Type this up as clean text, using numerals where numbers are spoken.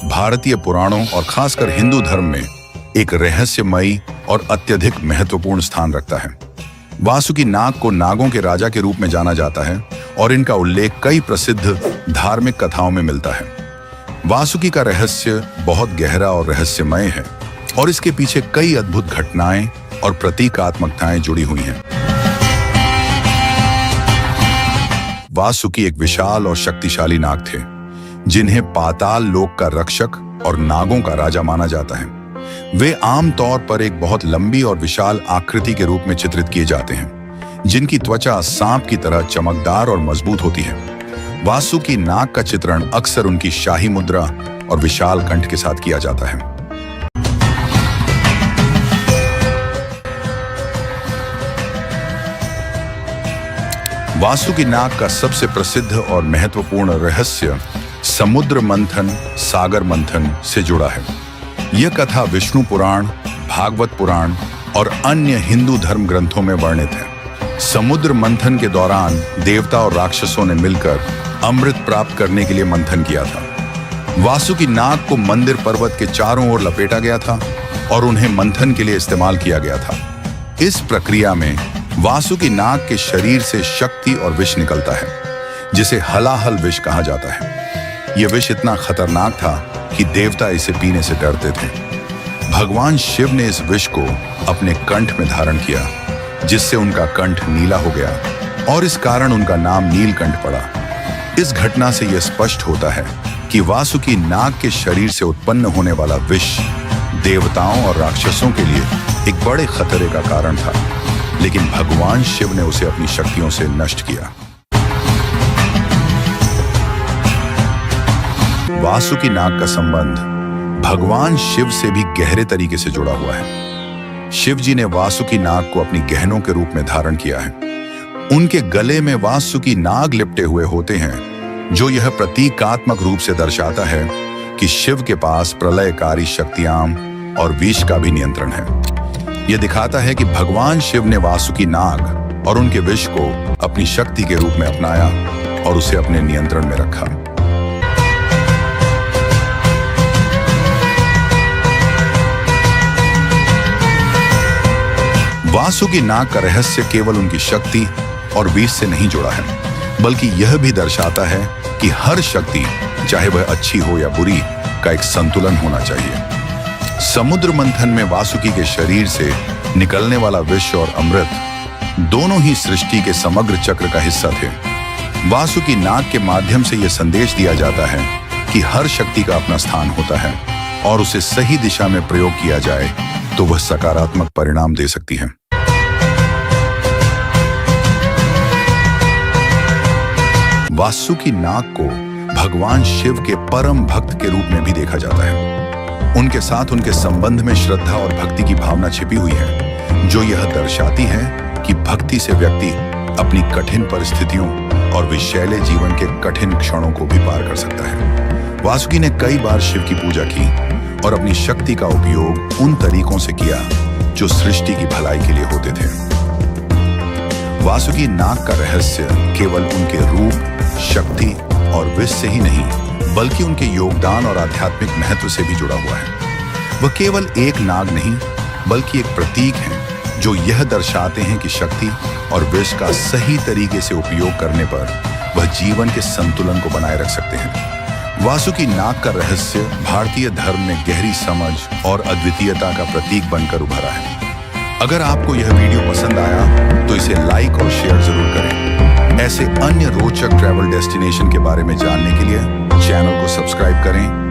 भारतीय पुराणों और खासकर हिंदू धर्म में एक रहस्यमयी और अत्यधिक महत्वपूर्ण स्थान रखता है। वासुकी नाग को नागों के राजा के रूप में जाना जाता है और इनका उल्लेख कई प्रसिद्ध धार्मिक कथाओं में मिलता है। वासुकी का रहस्य बहुत गहरा और रहस्यमय है और इसके पीछे कई अद्भुत घटनाएं और प्रतीकात्मकताएं जुड़ी हुई हैं। वासुकी एक विशाल और शक्तिशाली नाग थे, जिन्हें पाताल लोक का रक्षक और नागों का राजा माना जाता है। वे आमतौर पर एक बहुत लंबी और विशाल आकृति के रूप में चित्रित किए जाते हैं, जिनकी त्वचा सांप की तरह चमकदार और मजबूत होती है। वासुकी नाग का चित्रण अक्सर उनकी शाही मुद्रा और विशाल कंठ के साथ किया जाता है। वासुकी नाग का सबसे प्रसिद्ध और महत्वपूर्ण रहस्य समुद्र मंथन, सागर मंथन से जुड़ा है। यह कथा विष्णु पुराण, भागवत पुराण और अन्य हिंदू धर्म ग्रंथों में वर्णित है। समुद्र मंथन के दौरान देवता और राक्षसों ने मिलकर अमृत प्राप्त करने के लिए मंथन किया था। वासुकी नाग को मंदिर पर्वत के चारों ओर लपेटा गया था और उन्हें मंथन के लिए इस्तेमाल किया गया था। इस प्रक्रिया में वासुकी नाग के शरीर से शक्ति और विष निकलता है, जिसे हलाहल विष कहा जाता है। यह विष इतना खतरनाक था कि देवता इसे पीने से डरते थे। भगवान शिव ने इस विष को अपने कंठ में धारण किया, जिससे उनका कंठ नीला हो गया और इस कारण उनका नाम नीलकंठ पड़ा। इस घटना से यह स्पष्ट होता है कि वासुकी नाग के शरीर से उत्पन्न होने वाला विष देवताओं और राक्षसों के लिए एक बड़े खतरे का कारण था, लेकिन भगवान शिव ने उसे अपनी शक्तियों से नष्ट किया। वासुकी नाग का संबंध भगवान शिव से भी गहरे तरीके से जुड़ा हुआ है। शिव जी ने वासुकी नाग को अपनी गहनों के रूप में धारण किया है। उनके गले में वासुकी नाग लिपटे हुए होते हैं, जो यह प्रतीकात्मक रूप से दर्शाता है कि शिव के पास प्रलयकारी शक्तियां और विष का भी नियंत्रण है। यह दिखाता है कि भगवान शिव ने वासुकी नाग और उनके विष को अपनी शक्ति के रूप में अपनाया और उसे अपने नियंत्रण में रखा। वासुकी नाग का रहस्य केवल उनकी शक्ति और विष से नहीं जुड़ा है, बल्कि यह भी दर्शाता है कि हर शक्ति, चाहे वह अच्छी हो या बुरी, का एक संतुलन होना चाहिए। समुद्र मंथन में वासुकी के शरीर से निकलने वाला विष और अमृत दोनों ही सृष्टि के समग्र चक्र का हिस्सा थे। वासुकी नाग के माध्यम से यह संदेश दिया जाता है कि हर शक्ति का अपना स्थान होता है और उसे सही दिशा में प्रयोग किया जाए तो वह सकारात्मक परिणाम दे सकती है। वासुकी नाग को भगवान शिव के परम भक्त के रूप में भी देखा जाता है। उनके साथ उनके संबंध में श्रद्धा और भक्ति की भावना छिपी हुई है, जो यह दर्शाती है कि भक्ति से व्यक्ति अपनी कठिन परिस्थितियों और विषैले जीवन के कठिन क्षणों को भी पार कर सकता है। वासुकी ने कई बार शिव की पूजा की और अपनी शक्ति का उपयोग उन तरीकों से किया जो सृष्टि की भलाई के लिए होते थे। वासुकी नाग का रहस्य केवल उनके रूप, शक्ति और विष से ही नहीं, बल्कि उनके योगदान और आध्यात्मिक महत्व से भी जुड़ा हुआ है। वह केवल एक नाग नहीं, बल्कि एक प्रतीक है जो यह दर्शाते हैं कि शक्ति और विष का सही तरीके से उपयोग करने पर वह जीवन के संतुलन को बनाए रख सकते हैं। वासुकी नाग का रहस्य भारतीय धर्म में गहरी समझ और अद्वितीयता का प्रतीक बनकर उभरा है। अगर आपको यह वीडियो पसंद आया तो इसे लाइक और शेयर जरूर करें। ऐसे अन्य रोचक ट्रैवल डेस्टिनेशन के बारे में जानने के लिए चैनल को सब्सक्राइब करें